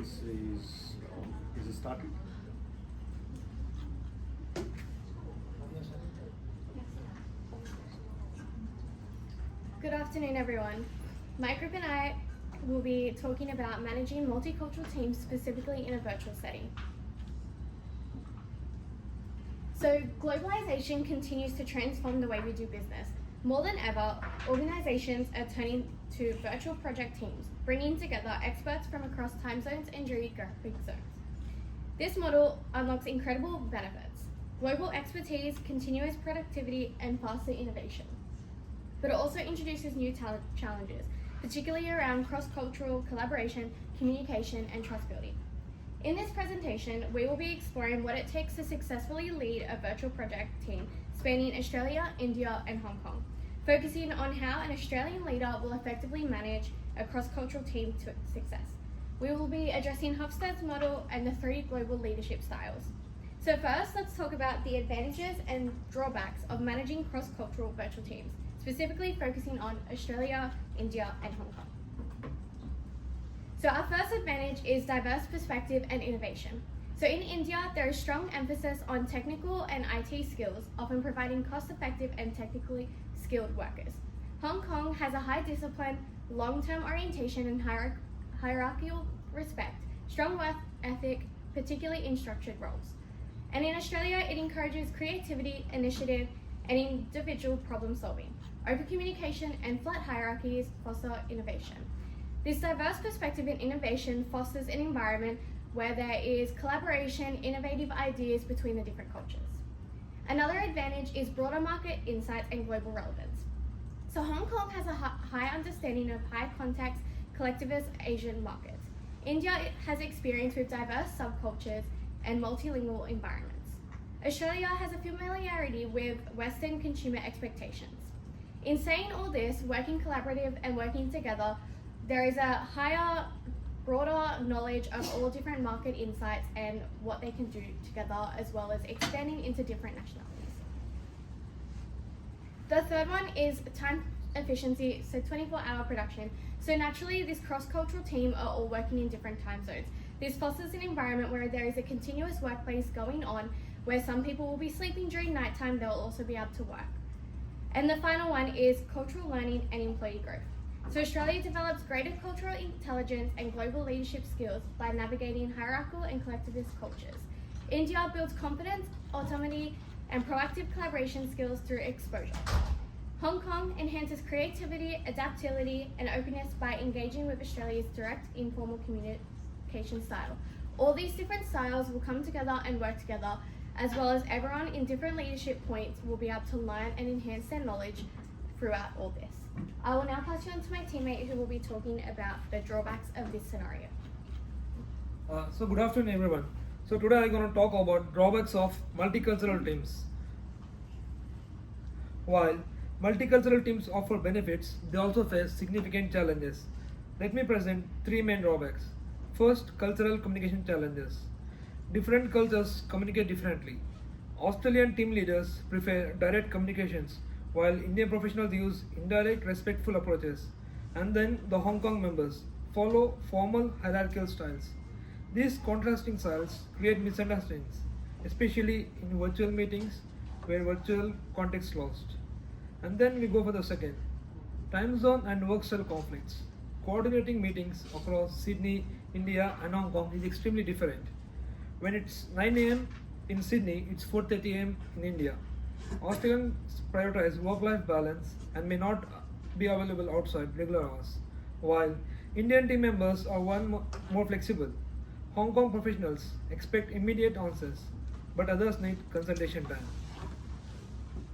This is it started? Good afternoon, everyone. My group and I will be talking about managing multicultural teams, specifically in a virtual setting. So, globalization continues to transform the way we do business. More than ever, organizations are turning to virtual project teams, bringing together experts from across time zones and geographic zones. This model unlocks incredible benefits: global expertise, continuous productivity, and faster innovation. But it also introduces new challenges, particularly around cross-cultural collaboration, communication, and trust building. In this presentation, we will be exploring what it takes to successfully lead a virtual project team spanning Australia, India, and Hong Kong, focusing on how an Australian leader will effectively manage a cross-cultural team to success. We will be addressing Hofstede's model and the 3 global leadership styles. So first, let's talk about the advantages and drawbacks of managing cross-cultural virtual teams, specifically focusing on Australia, India, and Hong Kong. So our first advantage is diverse perspective and innovation. So in India, there is strong emphasis on technical and IT skills, often providing cost-effective and technically skilled workers. Hong Kong has a high discipline, long-term orientation, and hierarchical respect, strong work ethic, particularly in structured roles. And in Australia, it encourages creativity, initiative, and individual problem solving. Open communication and flat hierarchies foster innovation. This diverse perspective and innovation fosters an environment where there is collaboration, innovative ideas between the different cultures. Another advantage is broader market insights and global relevance. So Hong Kong has a high understanding of high context collectivist Asian markets. India has experience with diverse subcultures and multilingual environments. Australia has a familiarity with Western consumer expectations. In saying all this, working collaborative and working together, there is a higher, broader knowledge of all different market insights and what they can do together, as well as expanding into different nationalities. The third one is time efficiency, so 24-hour production. So naturally, this cross-cultural team are all working in different time zones. This fosters an environment where there is a continuous workplace going on, where some people will be sleeping during nighttime, they'll also be able to work. And the final one is cultural learning and employee growth. So Australia develops greater cultural intelligence and global leadership skills by navigating hierarchical and collectivist cultures. India builds confidence, autonomy, and proactive collaboration skills through exposure. Hong Kong enhances creativity, adaptability, and openness by engaging with Australia's direct, informal communication style. All these different styles will come together and work together, as well as everyone in different leadership points will be able to learn and enhance their knowledge throughout all this. I will now pass you on to my teammate who will be talking about the drawbacks of this scenario. So good afternoon everyone. So today I'm going to talk about drawbacks of multicultural teams. While multicultural teams offer benefits, they also face significant challenges. Let me present 3 main drawbacks. First, cultural communication challenges. Different cultures communicate differently. Australian team leaders prefer direct communications, while Indian professionals use indirect, respectful approaches. And then the Hong Kong members follow formal hierarchical styles. These contrasting styles create misunderstandings, especially in virtual meetings where virtual context is lost. And then we go for the second, time zone and work style conflicts. Coordinating meetings across Sydney, India, and Hong Kong is extremely different. When it's 9 a.m. in Sydney, it's 4:30 a.m. in India. Australians prioritize work-life balance and may not be available outside regular hours, while Indian team members are more flexible. Hong Kong professionals expect immediate answers, but others need consultation time.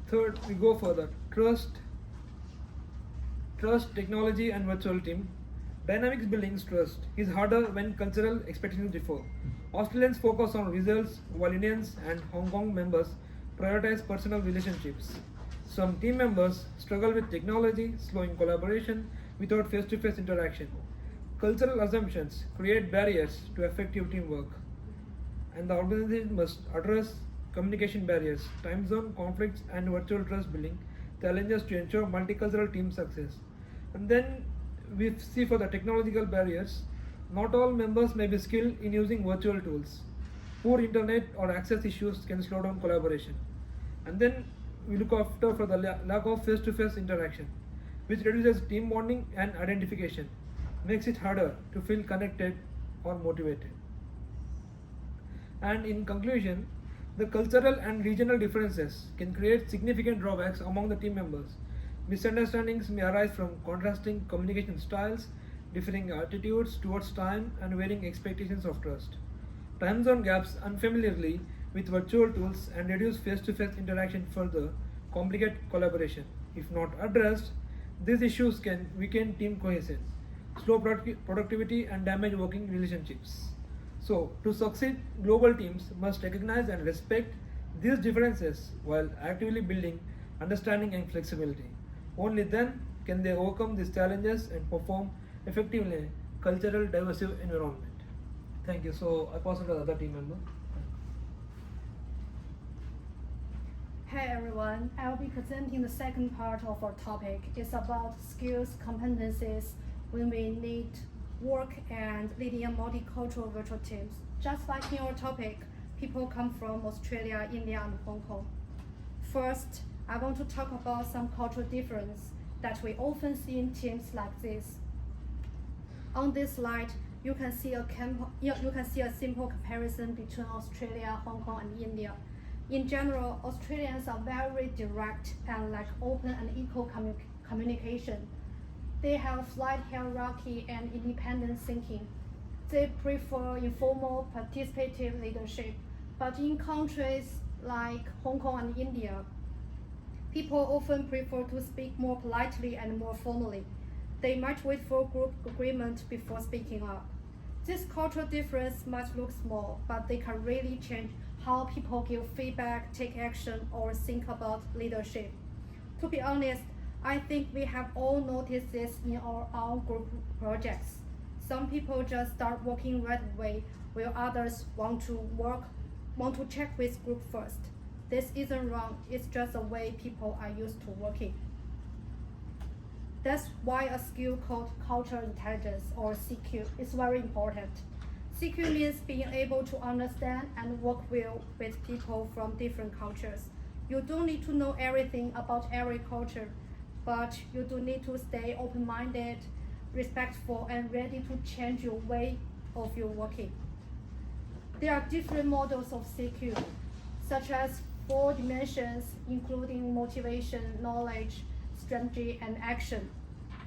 Third, we go further. Trust, technology, and virtual team. Dynamics building trust is harder when cultural expectations differ. Australians focus on results, while Indians and Hong Kong members prioritize personal relationships. Some team members struggle with technology, slowing collaboration without face-to-face interaction. Cultural assumptions create barriers to effective teamwork, and the organization must address communication barriers, time zone conflicts, and virtual trust building challenges to ensure multicultural team success. And then we see for the technological barriers, Not all members may be skilled in using virtual tools. Poor internet or access issues can slow down collaboration. And then we look after for the lack of face-to-face interaction, which reduces team bonding and identification, makes it harder to feel connected or motivated. And in conclusion, the cultural and regional differences can create significant drawbacks among the team members. Misunderstandings may arise from contrasting communication styles, differing attitudes towards time, and varying expectations of trust. Time zone gaps unfamiliarly with virtual tools and reduce face-to-face interaction further complicate collaboration. If not addressed, these issues can weaken team cohesion, slow productivity, and damage working relationships. So, to succeed, global teams must recognize and respect these differences while actively building understanding and flexibility. Only then can they overcome these challenges and perform effectively in a cultural diverse environment. Thank you. So, I pass on to the other team member. Hi everyone, I'll be presenting the second part of our topic. It's about skills, competencies when we need work and leading a multicultural virtual teams. Just like in our topic, people come from Australia, India, and Hong Kong. First, I want to talk about some cultural difference that we often see in teams like this. On this slide, you can see a simple comparison between Australia, Hong Kong, and India. In general, Australians are very direct and like open and equal communication. They have slight hierarchy and independent thinking. They prefer informal, participative leadership. But in countries like Hong Kong and India, people often prefer to speak more politely and more formally. They might wait for group agreement before speaking up. This cultural difference might look small, but they can really change how people give feedback, take action, or think about leadership. To be honest, I think we have all noticed this in our own group projects. Some people just start working right away, while others want to check with group first. This isn't wrong, it's just the way people are used to working. That's why a skill called cultural intelligence, or CQ, is very important. CQ means being able to understand and work well with people from different cultures. You don't need to know everything about every culture, but you do need to stay open-minded, respectful, and ready to change your way of your working. There are different models of CQ, such as 4 dimensions, including motivation, knowledge, strategy, and action.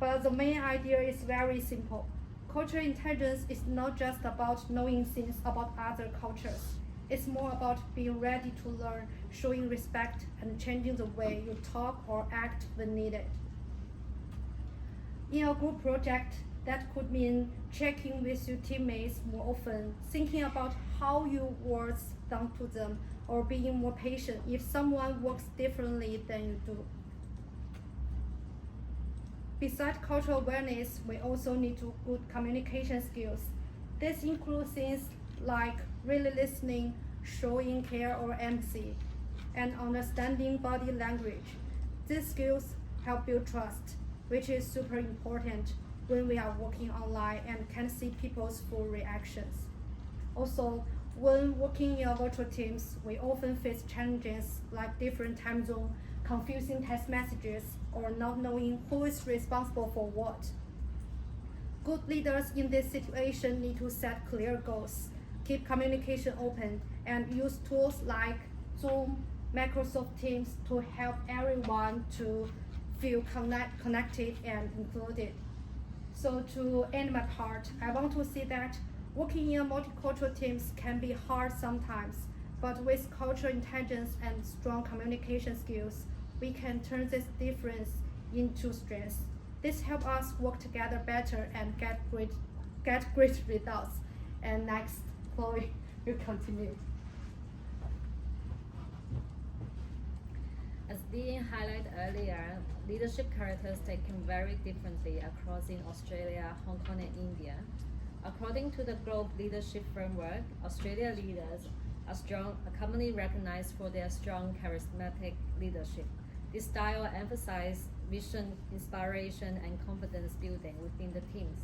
But the main idea is very simple. Cultural intelligence is not just about knowing things about other cultures. It's more about being ready to learn, showing respect, and changing the way you talk or act when needed. In a group project, that could mean checking with your teammates more often, thinking about how your words sound to them, or being more patient if someone works differently than you do. Besides cultural awareness, we also need good communication skills. This includes things like really listening, showing care or empathy, and understanding body language. These skills help build trust, which is super important when we are working online and can't see people's full reactions. Also, when working in virtual teams, we often face challenges like different time zones, confusing text messages, or not knowing who is responsible for what. Good leaders in this situation need to set clear goals, keep communication open, and use tools like Zoom, Microsoft Teams to help everyone to feel connected and included. So to end my part, I want to say that working in multicultural teams can be hard sometimes, but with cultural intelligence and strong communication skills, we can turn this difference into strength. This helps us work together better and get great results. And next, Chloe will continue. As Dean highlighted earlier, leadership characteristics can vary differently across in Australia, Hong Kong, and India. According to the Globe Leadership Framework, Australia leaders are commonly recognized for their strong, charismatic leadership. This style emphasizes vision, inspiration, and confidence building within the teams.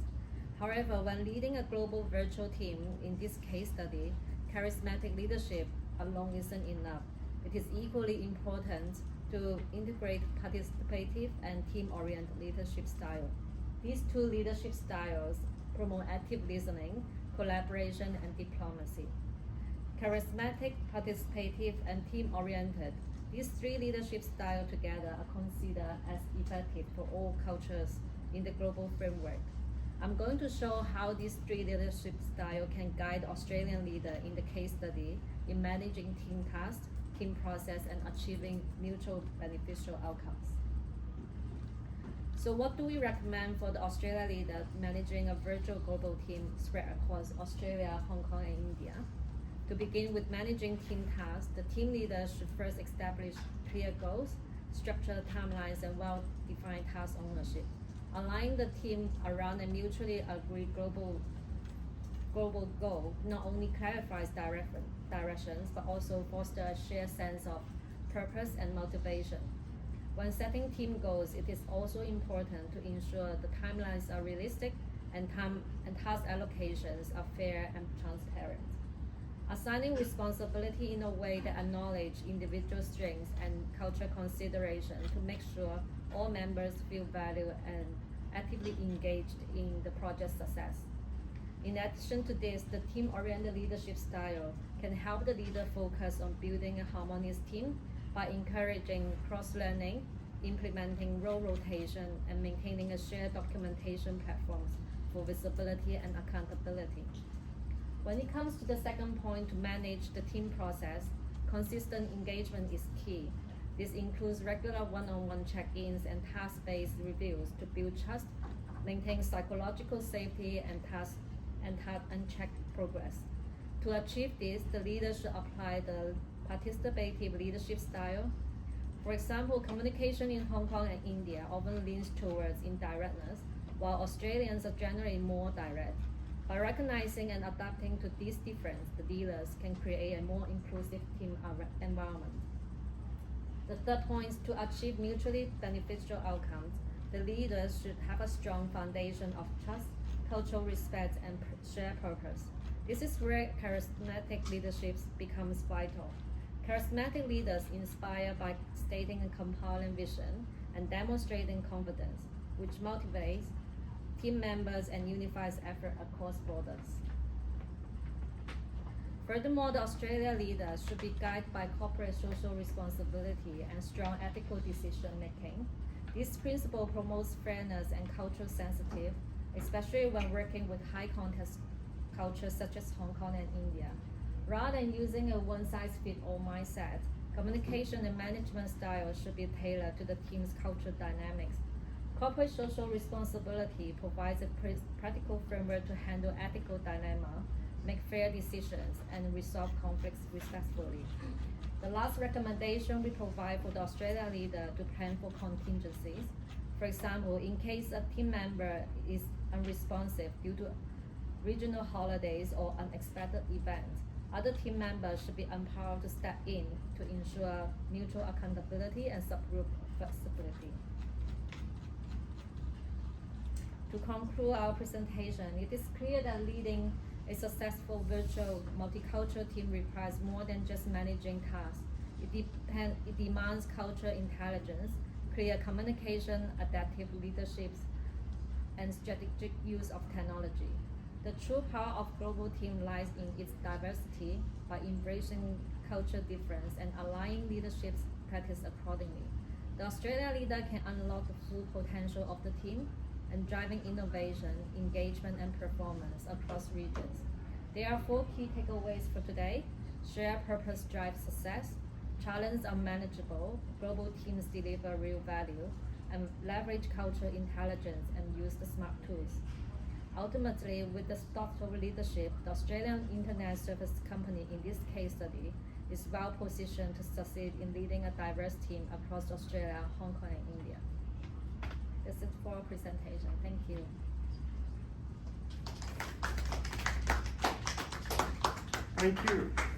However, when leading a global virtual team in this case study, charismatic leadership alone isn't enough. It is equally important to integrate participative and team-oriented leadership style. These two leadership styles promote active listening, collaboration, and diplomacy. Charismatic, participative, and team-oriented. These three leadership styles together are considered as effective for all cultures in the global framework. I'm going to show how these three leadership styles can guide Australian leader in the case study in managing team tasks, team process, and achieving mutual beneficial outcomes. So what do we recommend for the Australia leader managing a virtual global team spread across Australia, Hong Kong, and India? To begin with managing team tasks, the team leader should first establish clear goals, structure timelines, and well-defined task ownership. Aligning the team around a mutually agreed global goal not only clarifies directions, but also fosters a shared sense of purpose and motivation. When setting team goals, it is also important to ensure the timelines are realistic and task allocations are fair and transparent. Assigning responsibility in a way that acknowledges individual strengths and cultural considerations to make sure all members feel valued and actively engaged in the project's success. In addition to this, the team-oriented leadership style can help the leader focus on building a harmonious team by encouraging cross-learning, implementing role rotation, and maintaining a shared documentation platforms for visibility and accountability. When it comes to the second point, to manage the team process, consistent engagement is key. This includes regular one-on-one check-ins and task-based reviews to build trust, maintain psychological safety, and check progress. To achieve this, the leader should apply the participative leadership style. For example, communication in Hong Kong and India often leans towards indirectness, while Australians are generally more direct. By recognizing and adapting to these differences, the leaders can create a more inclusive team environment. The third point is to achieve mutually beneficial outcomes. The leaders should have a strong foundation of trust, cultural respect, and shared purpose. This is where charismatic leadership becomes vital. Charismatic leaders inspire by stating a compelling vision and demonstrating confidence, which motivates team members and unifies effort across borders. Furthermore, the Australia leaders should be guided by corporate social responsibility and strong ethical decision making. This principle promotes fairness and culture sensitive, especially when working with high context cultures such as Hong Kong and India. Rather than using a one-size-fits-all mindset, communication and management styles should be tailored to the team's cultural dynamics. Corporate social responsibility provides a practical framework to handle ethical dilemma, make fair decisions, and resolve conflicts respectfully. The last recommendation we provide for the Australia leader to plan for contingencies. For example, in case a team member is unresponsive due to regional holidays or unexpected events, other team members should be empowered to step in to ensure mutual accountability and subgroup flexibility. To conclude our presentation, it is clear that leading a successful virtual multicultural team requires more than just managing tasks. It demands cultural intelligence, clear communication, adaptive leadership, and strategic use of technology. The true power of global team lies in its diversity by embracing cultural difference and aligning leadership practice accordingly. The Australia leader can unlock the full potential of the team and driving innovation, engagement, and performance across regions. There are 4 key takeaways for today. Shared purpose drives success, challenges are manageable, global teams deliver real value, and leverage cultural intelligence and use the smart tools. Ultimately, with the thoughtful leadership, the Australian Internet Service Company in this case study is well positioned to succeed in leading a diverse team across Australia, Hong Kong, and India. This is for our presentation. Thank you. Thank you.